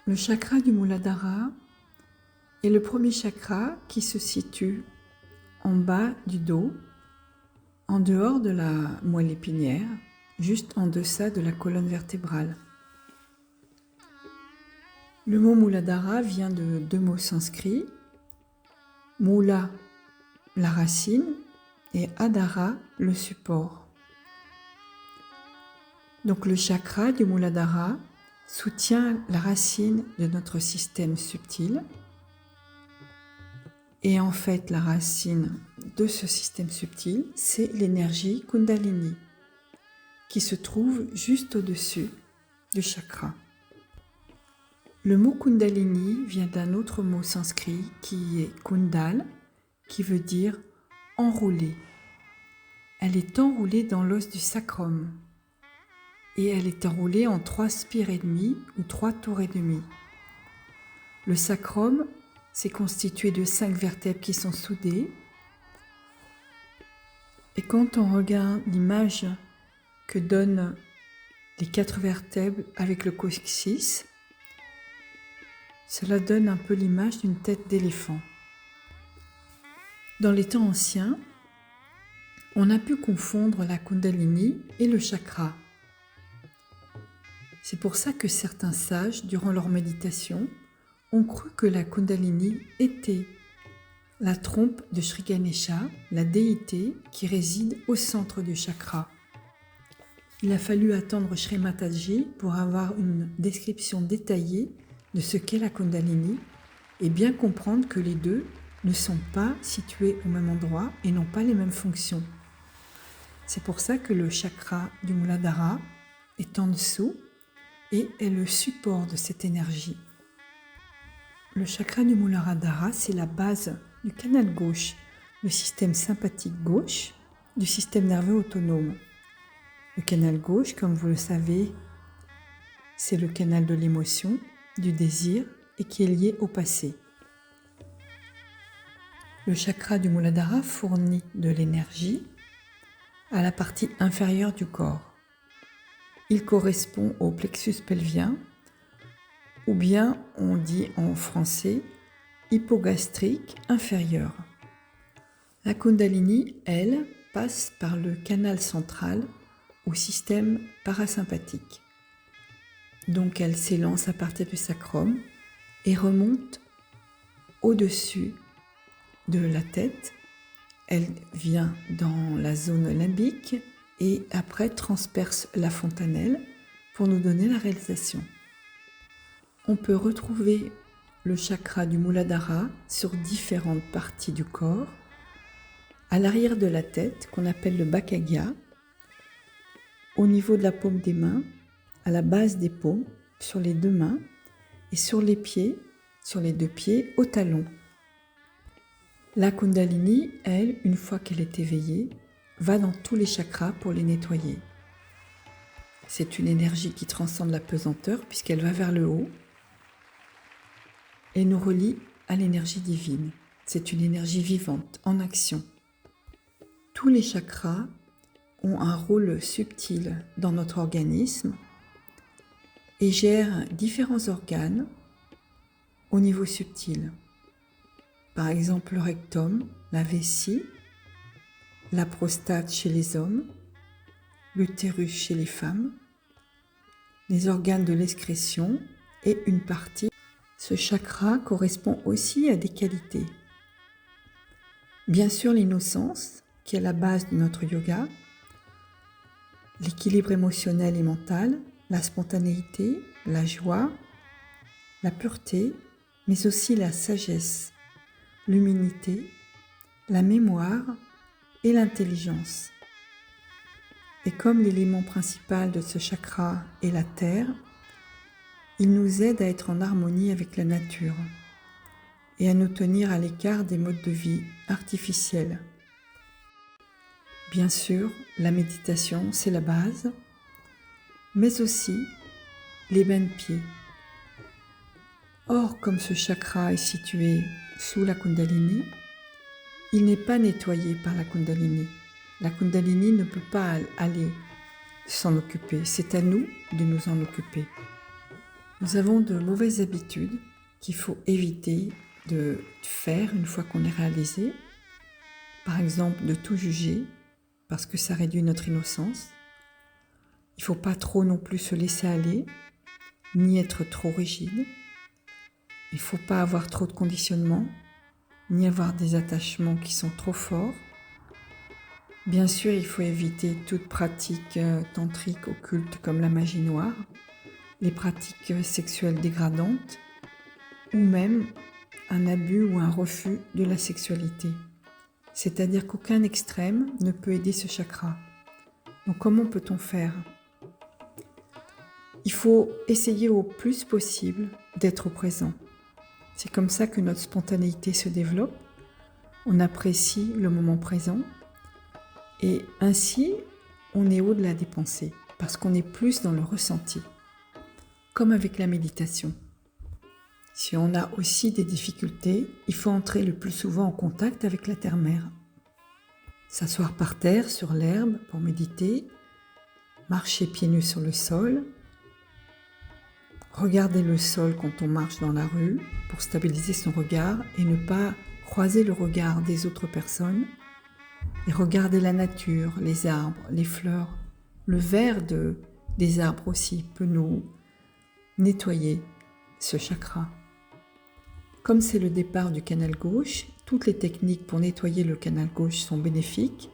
Le chakra du Muladhara est le premier chakra qui se situe en bas du dos, en dehors de la moelle épinière, juste en deçà de la colonne vertébrale. Le mot Muladhara vient de deux mots sanskrits, Mula, la racine, et Adhara, le support. Donc le chakra du Muladhara soutient la racine de notre système subtil. Et en fait, la racine de ce système subtil, c'est l'énergie Kundalini, qui se trouve juste au-dessus du chakra. Le mot Kundalini vient d'un autre mot sanskrit qui est Kundal, qui veut dire enroulée. Elle est enroulée dans l'os du sacrum et elle est enroulée en 3 spires et demi ou 3 tours et demi. Le sacrum, c'est constitué de 5 vertèbres qui sont soudées. Et quand on regarde l'image que donnent les 4 vertèbres avec le coccyx, cela donne un peu l'image d'une tête d'éléphant. Dans les temps anciens, on a pu confondre la Kundalini et le chakra. C'est pour ça que certains sages, durant leur méditation, ont cru que la Kundalini était la trompe de Sri Ganesha, la déité qui réside au centre du chakra. Il a fallu attendre Shri Mataji pour avoir une description détaillée de ce qu'est la Kundalini et bien comprendre que les deux ne sont pas situés au même endroit et n'ont pas les mêmes fonctions. C'est pour ça que le chakra du Muladhara est en dessous et est le support de cette énergie. Le chakra du Muladhara, c'est la base du canal gauche, le système sympathique gauche du système nerveux autonome. Le canal gauche, comme vous le savez, c'est le canal de l'émotion, du désir et qui est lié au passé. Le chakra du Muladhara fournit de l'énergie à la partie inférieure du corps. Il correspond au plexus pelvien, ou bien on dit en français hypogastrique inférieur. La Kundalini, elle, passe par le canal central au système parasympathique. Donc elle s'élance à partir du sacrum et remonte au-dessus de la tête. Elle vient dans la zone limbique et après transperce la fontanelle pour nous donner la réalisation. On peut retrouver le chakra du Muladhara sur différentes parties du corps, à l'arrière de la tête, qu'on appelle le Bhakagya, au niveau de la paume des mains, à la base des paumes, sur les 2 mains, et sur les pieds, sur les 2 pieds, au talon. La Kundalini, elle, une fois qu'elle est éveillée, va dans tous les chakras pour les nettoyer. C'est une énergie qui transcende la pesanteur puisqu'elle va vers le haut et nous relie à l'énergie divine. C'est une énergie vivante, en action. Tous les chakras ont un rôle subtil dans notre organisme et gèrent différents organes au niveau subtil. Par exemple, le rectum, la vessie, la prostate chez les hommes, l'utérus chez les femmes, les organes de l'excrétion et une partie. Ce chakra correspond aussi à des qualités. Bien sûr, l'innocence, qui est la base de notre yoga, l'équilibre émotionnel et mental, la spontanéité, la joie, la pureté, mais aussi la sagesse, l'humilité, la mémoire et l'intelligence. Et comme l'élément principal de ce chakra est la terre, il nous aide à être en harmonie avec la nature et à nous tenir à l'écart des modes de vie artificiels. Bien sûr, la méditation, c'est la base, mais aussi les bains de pieds. Or, comme ce chakra est situé sous la Kundalini, il n'est pas nettoyé par la Kundalini. La Kundalini ne peut pas aller s'en occuper. C'est à nous de nous en occuper. Nous avons de mauvaises habitudes qu'il faut éviter de faire une fois qu'on est réalisé. Par exemple, de tout juger, parce que ça réduit notre innocence. Il ne faut pas trop non plus se laisser aller, ni être trop rigide. Il ne faut pas avoir trop de conditionnement, ni avoir des attachements qui sont trop forts. Bien sûr, il faut éviter toute pratique tantrique occulte comme la magie noire, les pratiques sexuelles dégradantes, ou même un abus ou un refus de la sexualité. C'est-à-dire qu'aucun extrême ne peut aider ce chakra. Donc comment peut-on faire ? Il faut essayer au plus possible d'être présent. C'est comme ça que notre spontanéité se développe. On apprécie le moment présent et ainsi on est au-delà des pensées parce qu'on est plus dans le ressenti. Comme avec la méditation. Si on a aussi des difficultés, il faut entrer le plus souvent en contact avec la terre-mère. S'asseoir par terre sur l'herbe pour méditer, marcher pieds nus sur le sol, regarder le sol quand on marche dans la rue pour stabiliser son regard et ne pas croiser le regard des autres personnes, et regarder la nature, les arbres, les fleurs, le vert des arbres aussi peut nous nettoyer ce chakra. Comme c'est le départ du canal gauche, toutes les techniques pour nettoyer le canal gauche sont bénéfiques.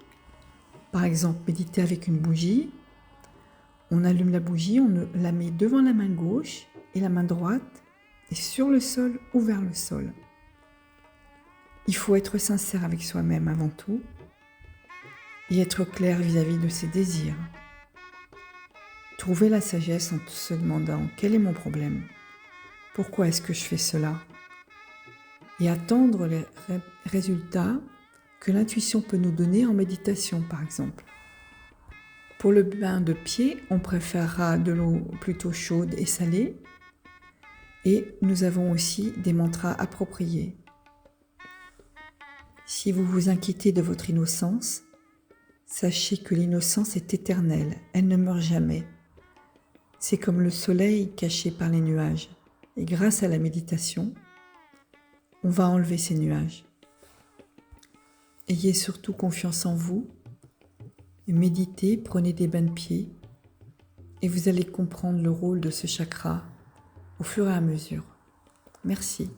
Par exemple, méditer avec une bougie. On allume la bougie, on la met devant la main gauche et la main droite est sur le sol ou vers le sol. Il faut être sincère avec soi-même avant tout et être clair vis-à-vis de ses désirs. Trouver la sagesse en se demandant quel est mon problème ? Pourquoi est-ce que je fais cela ? Et attendre les résultats que l'intuition peut nous donner en méditation, par exemple. Pour le bain de pied, on préférera de l'eau plutôt chaude et salée. Et nous avons aussi des mantras appropriés. Si vous vous inquiétez de votre innocence, sachez que l'innocence est éternelle, elle ne meurt jamais. C'est comme le soleil caché par les nuages. Et grâce à la méditation, on va enlever ces nuages. Ayez surtout confiance en vous, méditez, prenez des bains de pied et vous allez comprendre le rôle de ce chakra au fur et à mesure. Merci.